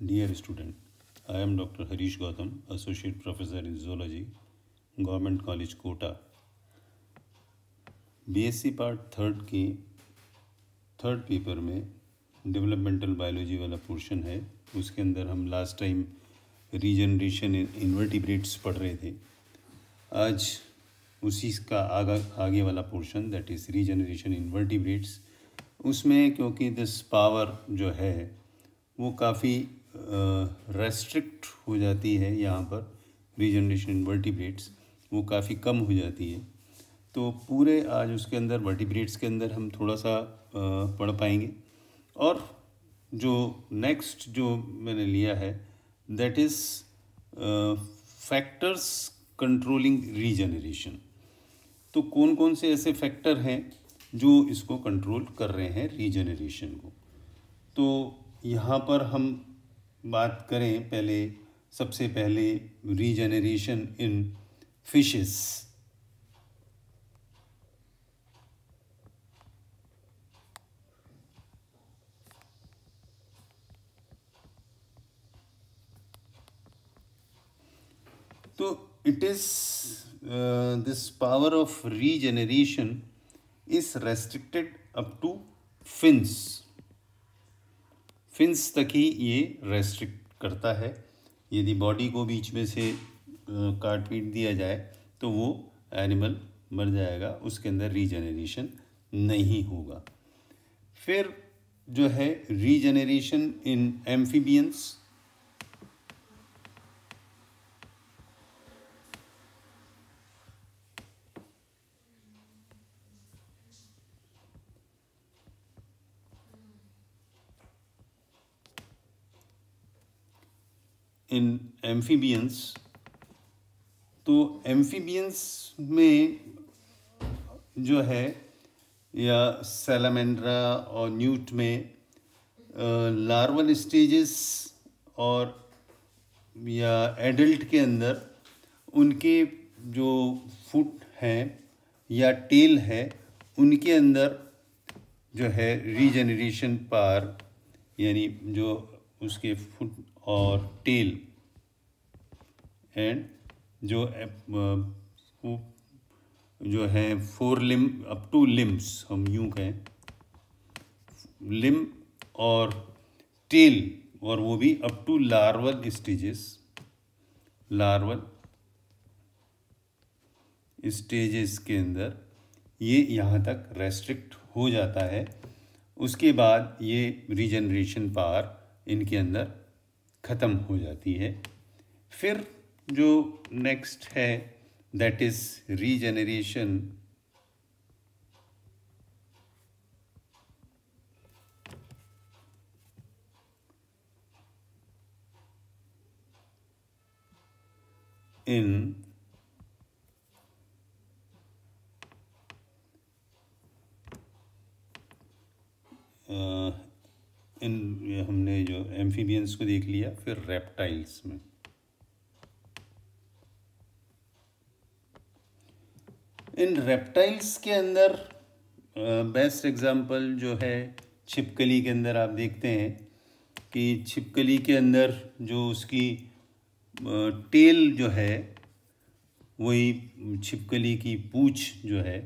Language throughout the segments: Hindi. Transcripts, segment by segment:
Dear student, I am Dr. Harish Gautam, Associate Professor in Zoology, Government College Kota. BSc part third के थर्ड पेपर में डेवलपमेंटल बायोलॉजी वाला पोर्शन है। उसके अंदर हम last time regeneration in invertebrates पढ़ रहे थे। आज उसी का आगे वाला portion that is regeneration invertebrates. उसमें क्योंकि दिस पावर जो है वो काफ़ी रेस्ट्रिक्ट हो जाती है, यहाँ पर रीजनरेशन इन्वर्टिब्रेट्स वो काफ़ी कम हो जाती है। तो पूरे आज उसके अंदर वर्टिब्रेट्स के अंदर हम थोड़ा सा पढ़ पाएंगे। और जो नेक्स्ट जो मैंने लिया है that is factors controlling regeneration. तो कौन कौन से ऐसे फैक्टर हैं जो इसको कंट्रोल कर रहे हैं रीजनरेशन को। तो यहाँ पर हम बात करें सबसे पहले रीजनरेशन इन फिशेस। तो it is this power of regeneration is restricted up to fins. Fins तक ही ये रेस्ट्रिक्ट करता है। यदि बॉडी को बीच में से काट पीट दिया जाए तो वो एनिमल मर जाएगा, उसके अंदर रीजनरेशन नहीं होगा। फिर जो है regeneration in amphibians. In amphibians तो एम्फीबियंस में जो है या सैलामेंड्रा और न्यूट में लार्वल स्टेजेस और या एडल्ट के अंदर उनके जो फुट हैं या टेल है उनके अंदर जो है रीजनरेशन पावर, यानी जो उसके फुट और टेल एंड जो है four Liam up to limbs, हम यूं कहें लिम और टेल, और वो भी अप टू लार्वल स्टेजेस के अंदर ये यहाँ तक रेस्ट्रिक्ट हो जाता है। उसके बाद ये रीजनरेशन पावर इनके अंदर ख़त्म हो जाती है। फिर जो नेक्स्ट है दैट इज़ रीजनरेशन इन हमने जो एम्फीबियंस को देख लिया। फिर रेप्टाइल्स में इन रेप्टाइल्स के अंदर बेस्ट एग्जांपल जो है छिपकली के अंदर आप देखते हैं कि छिपकली के अंदर जो उसकी टेल जो है वही छिपकली की पूंछ जो है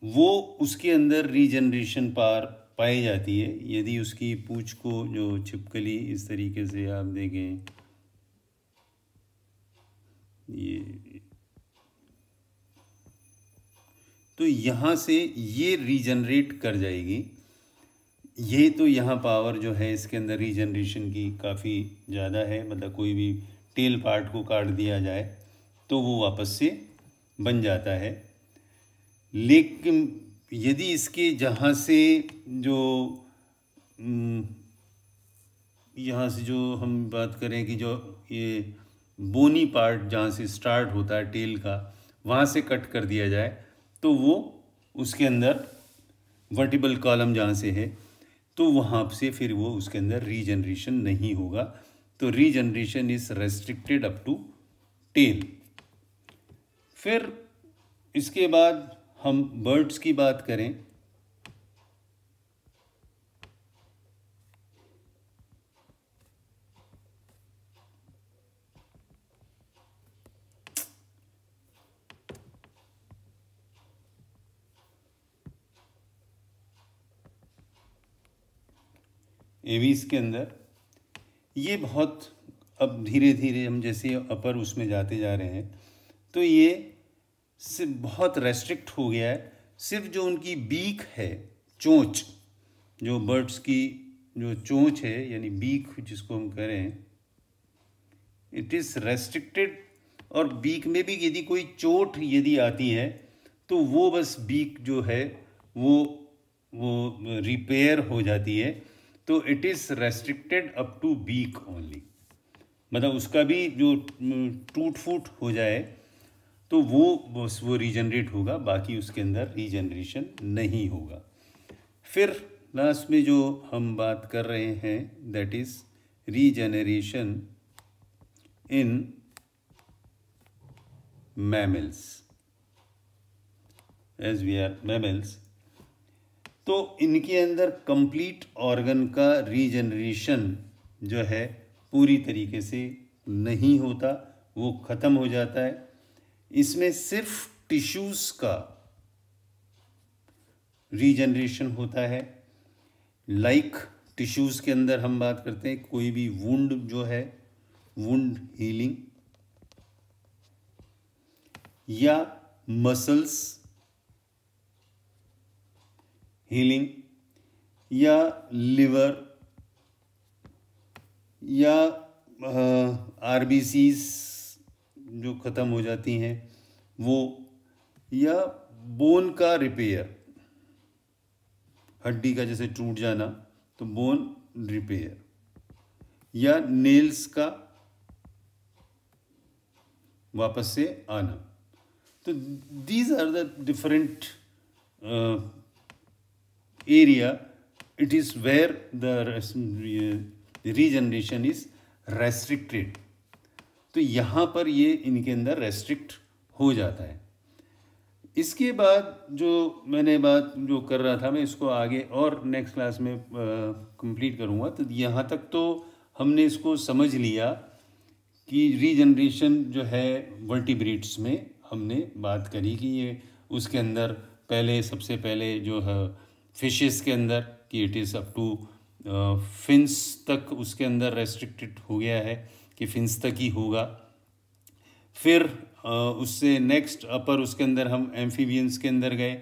वो उसके अंदर रीजनरेशन पावर पाई जाती है। यदि उसकी पूंछ को जो छिपकली इस तरीके से आप देखें, ये तो यहाँ से ये रीजनरेट कर जाएगी। ये तो यहाँ पावर जो है इसके अंदर रीजनरेशन की काफ़ी ज़्यादा है। मतलब कोई भी टेल पार्ट को काट दिया जाए तो वो वापस से बन जाता है। लेकिन यदि इसके जहाँ से जो यहाँ से जो हम बात करें कि जो ये बोनी पार्ट जहाँ से स्टार्ट होता है टेल का, वहाँ से कट कर दिया जाए तो वो उसके अंदर वर्टिबल कॉलम जहाँ से है तो वहाँ से फिर वो उसके अंदर रीजनरेशन नहीं होगा। तो regeneration is restricted up to tail. फिर इसके बाद हम बर्ड्स की बात करें एवीज के अंदर ये बहुत, अब धीरे धीरे हम जैसे अपर उसमें जाते जा रहे हैं तो ये सिर्फ बहुत रेस्ट्रिक्ट हो गया है। सिर्फ जो उनकी बीक है, चोंच, जो बर्ड्स की जो चोंच है यानी बीक जिसको हम कह रहे हैं, इट इज़ रेस्ट्रिक्टेड। और बीक में भी यदि कोई चोट यदि आती है तो वो बस बीक जो है वो रिपेयर हो जाती है। तो it is restricted up to beak only, मतलब उसका भी जो टूट फूट हो जाए तो वो रीजनरेट होगा, बाकी उसके अंदर रीजनरेशन नहीं होगा। फिर लास्ट में जो हम बात कर रहे हैं that is regeneration in mammals, as we are mammals. तो इनके अंदर कंप्लीट ऑर्गन का रीजनरेशन जो है पूरी तरीके से नहीं होता, वो ख़त्म हो जाता है। इसमें सिर्फ टिश्यूज़ का रीजनरेशन होता है। लाइक टिश्यूज़ के अंदर हम बात करते हैं कोई भी वुंड जो है, वुंड हीलिंग, या मसल्स हीलिंग, या लिवर, या आरबीसीज जो ख़त्म हो जाती हैं वो, या बोन का रिपेयर, हड्डी का जैसे टूट जाना तो बोन रिपेयर, या नेल्स का वापस से आना। तो these are the different area it is where the regeneration is restricted. तो यहाँ पर ये इनके अंदर रेस्ट्रिक्ट हो जाता है। इसके बाद जो मैंने बात जो कर रहा था मैं इसको आगे और नेक्स्ट क्लास में कंप्लीट करूँगा। तो यहाँ तक तो हमने इसको समझ लिया कि रीजनरेशन जो है वर्टिब्रेट्स में हमने बात करी कि ये उसके अंदर पहले सबसे पहले जो है फिशेस के अंदर कि it is up to fins तक उसके अंदर रेस्ट्रिक्टेड हो गया है कि फिन्स तक ही होगा। फिर उससे नेक्स्ट अपर उसके अंदर हम एम्फीबियंस के अंदर गए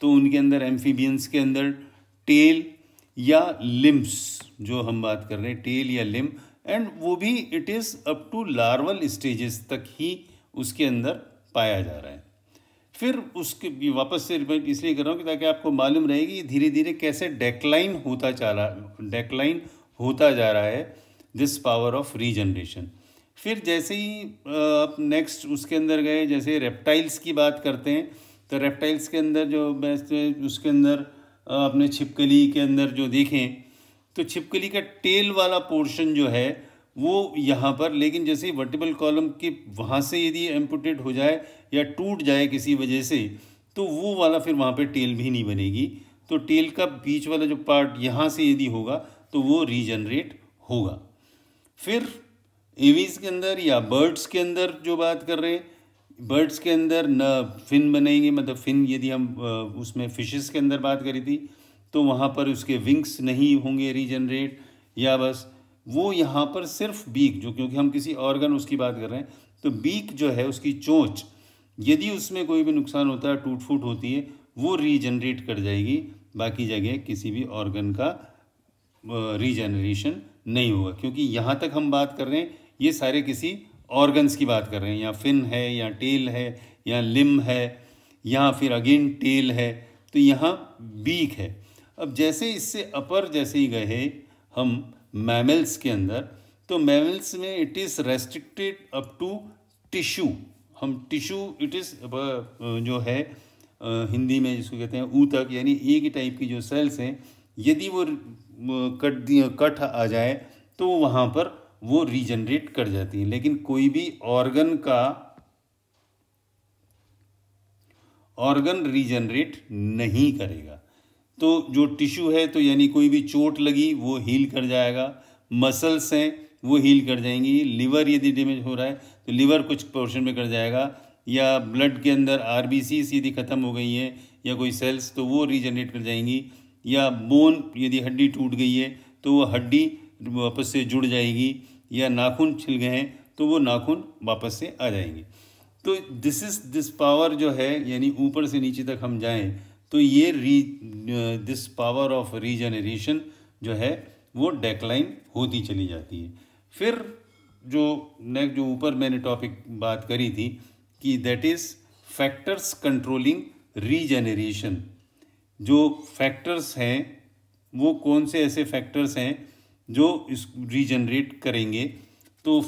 तो उनके अंदर एम्फीबियंस के अंदर टेल या लिम्स जो हम बात कर रहे हैं, टेल या लिम, एंड वो भी it is up to larval stages तक ही उसके अंदर पाया जा रहा है। फिर उसके वापस से रिपीट इसलिए कर रहा हूँ कि ताकि आपको मालूम रहे कि धीरे धीरे कैसे डेक्लाइन होता जा रहा है दिस पावर ऑफ रीजनरेशन। फिर जैसे ही आप नेक्स्ट उसके अंदर गए, जैसे रेप्टाइल्स की बात करते हैं तो रेप्टाइल्स के अंदर जो बेस्ट उसके अंदर आपने छिपकली के अंदर जो देखें तो छिपकली का टेल वाला पोर्शन जो है वो यहाँ पर, लेकिन जैसे ही वर्टिबल कॉलम के वहाँ से यदि एम्पुटेट हो जाए या टूट जाए किसी वजह से तो वो वाला फिर वहाँ पे टेल भी नहीं बनेगी। तो टेल का बीच वाला जो पार्ट यहाँ से यदि होगा तो वो रीजनरेट होगा। फिर एवीज के अंदर या बर्ड्स के अंदर जो बात कर रहे हैं, बर्ड्स के अंदर न फिन बनेंगे, मतलब फिन यदि हम उसमें फिशेस के अंदर बात करी थी तो वहाँ पर उसके विंग्स नहीं होंगे रीजनरेट, या बस वो यहाँ पर सिर्फ बीक जो, क्योंकि हम किसी ऑर्गन उसकी बात कर रहे हैं तो बीक जो है उसकी चोंच यदि उसमें कोई भी नुकसान होता है, टूट फूट होती है, वो रीजनरेट कर जाएगी। बाकी जगह किसी भी ऑर्गन का रीजनरेशन नहीं होगा, क्योंकि यहाँ तक हम बात कर रहे हैं ये सारे किसी ऑर्गन्स की बात कर रहे हैं, या फिन है या टेल है या लिम है या फिर अगेन टेल है, तो यहाँ बीक है। अब जैसे इससे अपर जैसे ही गए हम मैमल्स के अंदर, तो मैमल्स में it is restricted up to tissue. हम टिश्यू इट इज़ जो है हिंदी में जिसको कहते हैं ऊतक, यानी एक ही टाइप की जो सेल्स हैं यदि वो कट आ जाए तो वहाँ पर वो रीजनरेट कर जाती हैं। लेकिन कोई भी ऑर्गन रीजनरेट नहीं करेगा। तो जो टिश्यू है तो यानी कोई भी चोट लगी वो हील कर जाएगा, मसल्स हैं वो हील कर जाएंगी, लिवर यदि डैमेज हो रहा है तो लिवर कुछ पोर्शन में कर जाएगा, या ब्लड के अंदर आरबीसीज यदि ख़त्म हो गई है या कोई सेल्स तो वो रीजनरेट कर जाएंगी, या बोन यदि हड्डी टूट गई है तो वो हड्डी वापस से जुड़ जाएगी, या नाखून छिल गए हैं तो वो नाखून वापस से आ जाएंगे। तो दिस पावर जो है, यानी ऊपर से नीचे तक हम जाएं तो ये दिस पावर ऑफ रीजनरेशन जो है वो डेक्लाइन होती चली जाती है। फिर जो नेक्स्ट जो ऊपर मैंने टॉपिक बात करी थी कि that is factors controlling regeneration. जो फैक्टर्स हैं वो कौन से ऐसे फैक्टर्स हैं जो इस रीजनरेट करेंगे, तो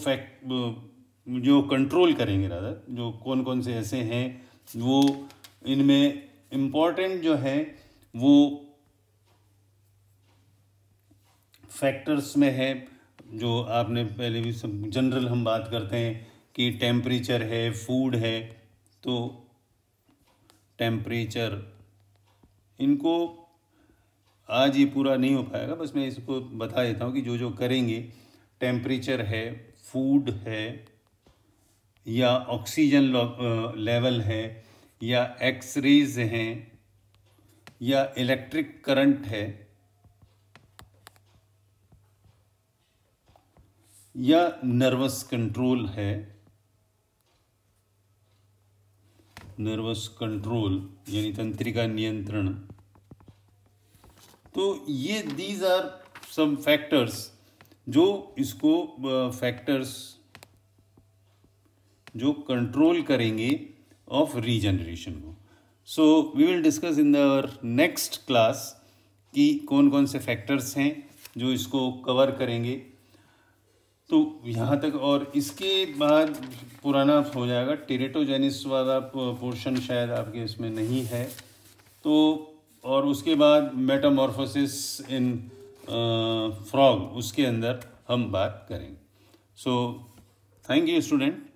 जो कंट्रोल करेंगे रादर, जो कौन कौन से ऐसे हैं वो, इनमें इम्पॉर्टेंट जो है वो फैक्टर्स में है, जो आपने पहले भी सब जनरल हम बात करते हैं कि टेम्परेचर है, फूड है, तो टेम्परेचर, इनको आज ये पूरा नहीं हो पाएगा, बस मैं इसको बता देता हूँ कि जो जो करेंगे, टेम्परेचर है, फूड है, या ऑक्सीजन लेवल है, या एक्सरेज हैं, या इलेक्ट्रिक करंट है, या नर्वस कंट्रोल है, नर्वस कंट्रोल यानी तंत्रिका नियंत्रण। तो ये दीज आर सम फैक्टर्स जो इसको फैक्टर्स जो कंट्रोल करेंगे ऑफ रीजनरेशन को। So we will discuss in the next class कि कौन कौन से फैक्टर्स हैं जो इसको कवर करेंगे। तो यहाँ तक, और इसके बाद पुराना हो जाएगा, टेरेटोजेनिस वाला पोर्शन शायद आपके इसमें नहीं है, तो और उसके बाद मेटामॉर्फोसिस इन फ्रॉग, उसके अंदर हम बात करेंगे। So thank you student.